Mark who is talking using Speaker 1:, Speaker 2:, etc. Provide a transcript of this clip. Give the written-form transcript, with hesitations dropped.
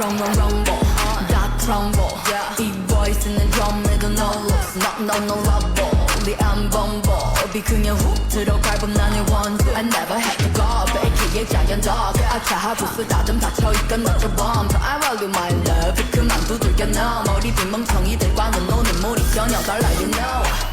Speaker 1: wrong wrong rumble 다 crumble 이 voice는 drum에도 no loss no rubble 우리 안 범벅이 그냥 훅 들어갈 법 나의 원수 I never had to go 베이키의 giant dog 아차하고 쓰다듬 닫혀있건 너저 bomb I value my love 그만 두들겨 넣어 머리 빈 멍청이들과는 노는 물이 전혀 달라 you know